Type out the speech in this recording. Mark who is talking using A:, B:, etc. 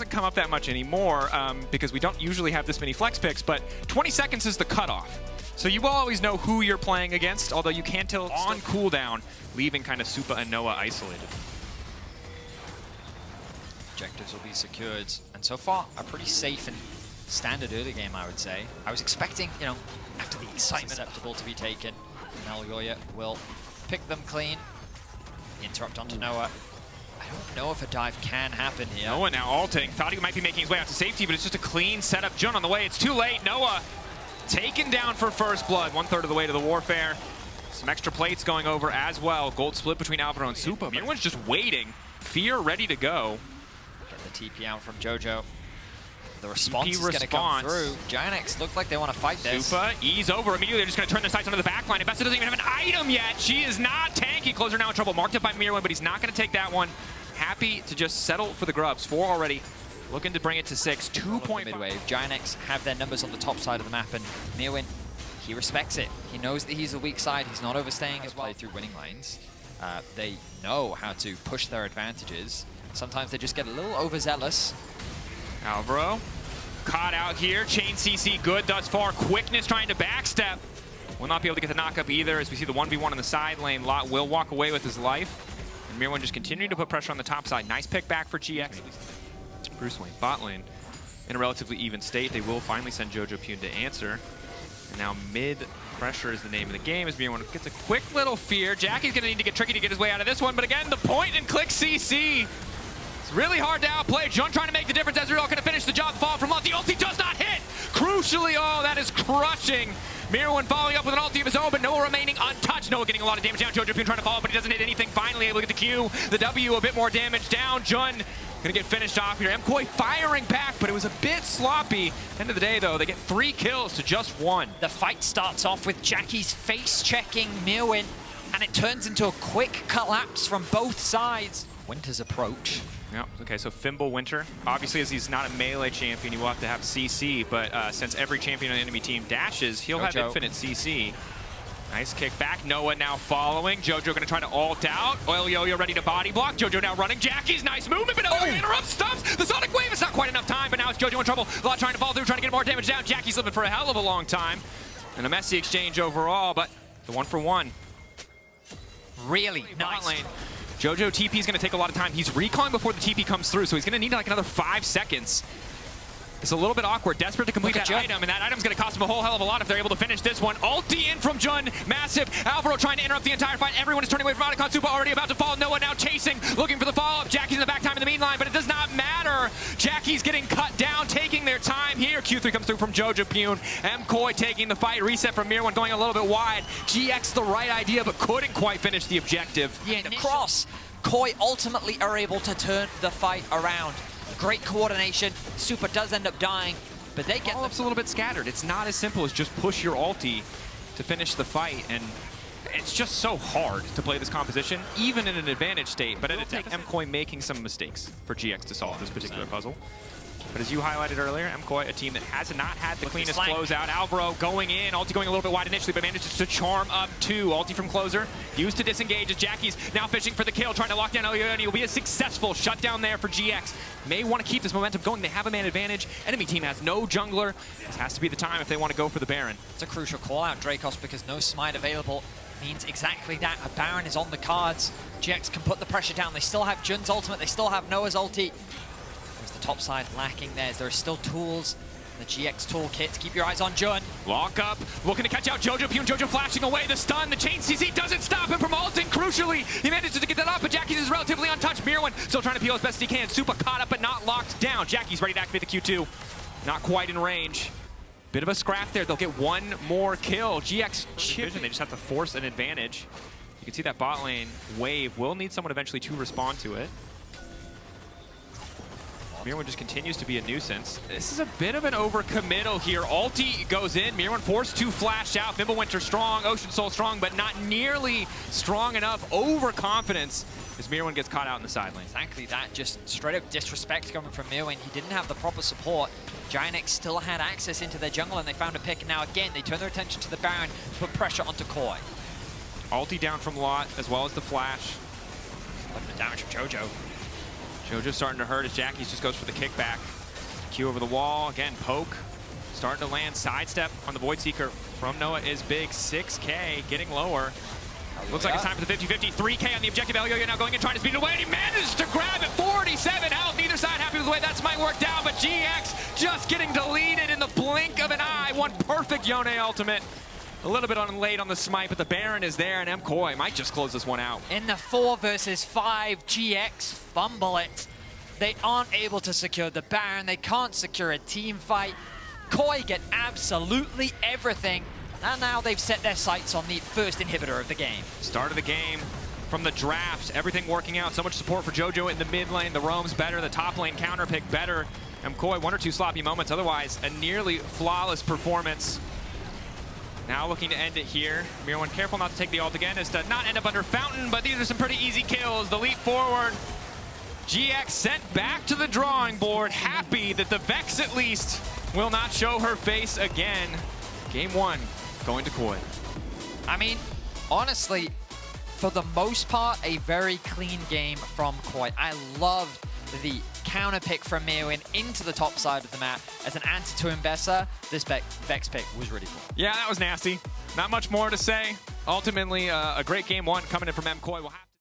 A: doesn't come up that much anymore because we don't usually have this many flex picks, but 20 seconds is the cutoff. So you will always know who you're playing against, although you can tell on cooldown, leaving kind of Supa and Noah isolated.
B: Objectives will be secured, and so far a pretty safe and standard early game, I would say. I was expecting, you know, after the excitement acceptable to be taken, and Elyoya will pick them clean. Interrupt onto Noah. I don't know if a dive can happen here.
A: Noah now ulting. Thought he might be making his way out to safety, but it's just a clean setup. Jun on the way. It's too late. Noah taken down for first blood. 1/3 of the way to the warfare. Some extra plates going over as well. Gold split between Alvaro and Supa. Everyone's just waiting. Fear ready to go.
B: Get the TP out from Jojo. The response is going to come through. GIANTX look like they want to fight this.
A: Supa, ease over immediately. They're just going to turn their sights onto the back line. Ambessa doesn't even have an item yet. She is not tanky. Closer now in trouble. Marked up by Myrwn, but he's not going to take that one. Happy to just settle for the grubs. 4 already. Looking to bring it to 6. 2-point
B: mid-wave. GIANTX have their numbers on the top side of the map, and Myrwn, he respects it. He knows that he's a weak side. He's not overstaying as well. Play through winning lanes. They know how to push their advantages. Sometimes they just get a little overzealous.
A: Alvaro caught out here. Chain CC good thus far. Quickness trying to backstep. Will not be able to get the knock-up either as we see the 1v1 in the side lane. Lot will walk away with his life. And Myrwn just continuing to put pressure on the top side. Nice pick back for GX. Bruce Wayne, bot lane, in a relatively even state. They will finally send Jojopyun to answer. And now mid pressure is the name of the game as Myrwn gets a quick little fear. Jackie's going to need to get tricky to get his way out of this one. But again, the point and click CC. It's really hard to outplay. Jun trying to make the difference. Ezreal going to finish the job. Fall from Lot. The ulti does not hit. Crucially, oh, that is crushing. Myrwn following up with an ulti of his own, but Noah remaining untouched. Noah getting a lot of damage down. Jojopyun trying to follow, but he doesn't hit anything. Finally able to get the Q. The W, a bit more damage down. Jun gonna get finished off here. MKOI firing back, but it was a bit sloppy. End of the day, though, they get 3 kills to just 1.
B: The fight starts off with Jackie's face-checking Myrwn, and it turns into a quick collapse from both sides. Winter's approach.
A: Yeah, okay, so Fimble Winter. Obviously, as he's not a melee champion, you will have to have CC, but since every champion on the enemy team dashes, he'll have infinite CC. Nice kick back. Noah now following. Jojo going to try to ult out. Elyoya ready to body block. Jojo now running. Jackie's nice movement, but Elyoya interrupts, stumps. The Sonic Wave is not quite enough time, but now it's Jojo in trouble. Lot trying to fall through, trying to get more damage down. Jackie's living for a hell of a long time. And a messy exchange overall, but the 1-for-1.
B: Really nice.
A: Lane. Jojo TP is going to take a lot of time. He's recalling before the TP comes through, so he's going to need like another 5 seconds. It's a little bit awkward. Desperate to complete that item, and that item's going to cost him a whole hell of a lot if they're able to finish this one. Ulti in from Jun. Massive. Alvaro trying to interrupt the entire fight. Everyone is turning away from Rakan. Supa already about to fall. Noah now chasing, looking for the follow-up. Jackie's in the back time in the mean line, but it does not matter. Jackie's getting cut down, taking their time here. Q3 comes through from Jojopyun. MKOI taking the fight. Reset from Myrwn, going a little bit wide. GX the right idea, but couldn't quite finish the objective.
B: Yeah, the cross. KOI ultimately are able to turn the fight around. Great coordination. Supa does end up dying, but they get
A: It's a little bit scattered. It's not as simple as just push your ulti to finish the fight, and it's just so hard to play this composition, even in an advantage state, but it'll take MKOI making some mistakes for GX to solve this particular puzzle. But as you highlighted earlier, MKOI, a team that has not had the cleanest closeout. Alvaro going in, ulti going a little bit wide initially, but manages to charm up 2. Ulti from closer, used to disengage as Jackie's now fishing for the kill, trying to lock down Elyoya, and he'll be a successful shutdown there for GX. May want to keep this momentum going. They have a man advantage. Enemy team has no jungler. This has to be the time if they want to go for the Baron.
B: It's a crucial call out, Dracos, because no smite available means exactly that. A Baron is on the cards. GX can put the pressure down. They still have Jun's ultimate. They still have Noah's ulti. There's the top side lacking there. There are still tools in the GX toolkit. Keep your eyes on Jun.
A: Lock up, looking to catch out Jojopyun. Jojo flashing away the stun. The chain CC doesn't stop him from ulting. Crucially, he manages to get that up, but Jackie's is relatively untouched. Myrwn still trying to peel as best he can. Supa caught up, but not locked down. Jackie's ready to activate the Q2. Not quite in range. Bit of a scrap there. They'll get 1 more kill. GX chipping. They just have to force an advantage. You can see that bot lane wave will need someone eventually to respond to it. Myrwn just continues to be a nuisance. This is a bit of an overcommittal here. Ulti goes in. Myrwn forced to flash out. Fimble Winter strong. Ocean Soul strong, but not nearly strong enough. Overconfidence as Myrwn gets caught out in the side lane.
B: Exactly that. Just straight up disrespect coming from Myrwn. He didn't have the proper support. GIANTX still had access into their jungle, and they found a pick. And now again, they turn their attention to the Baron to put pressure onto KOI.
A: Ulti down from Lot, as well as the flash.
B: Look at the damage from Jojo.
A: Jojo starting to hurt as Jackie's just goes for the kickback. Q over the wall, again, poke. Starting to land, sidestep on the Void Seeker from Noah is big. 6K, getting lower. Looks like it's time for the 50-50. 3K on the objective. Elyoya now going and trying to speed it away, and he manages to grab it. 47 out, neither side happy with the way that's might work down, but GX just getting deleted in the blink of an eye. One perfect Yone ultimate. A little bit on late on the smite, but the Baron is there, and MKOI might just close this one out.
B: In the 4 versus 5, GX fumble it. They aren't able to secure the Baron. They can't secure a team fight. KOI get absolutely everything. And now they've set their sights on the first inhibitor of the game.
A: Start of the game from the draft, everything working out. So much support for Jojo in the mid lane. The roam's better, the top lane counter pick better. MKOI 1 or 2 sloppy moments, otherwise a nearly flawless performance. Now looking to end it here. Myrwn careful not to take the ult again, is to not end up under Fountain, but these are some pretty easy kills. The leap forward. GX sent back to the drawing board, happy that the Vex at least will not show her face again. Game 1 going to KOI.
B: I mean, honestly, for the most part, a very clean game from KOI. I loved the counter pick from Myrwn into the top side of the map as an answer to Ambessa. This Vex pick was really cool.
A: Yeah, that was nasty. Not much more to say. Ultimately, a great game 1 coming in from MKOI. We'll have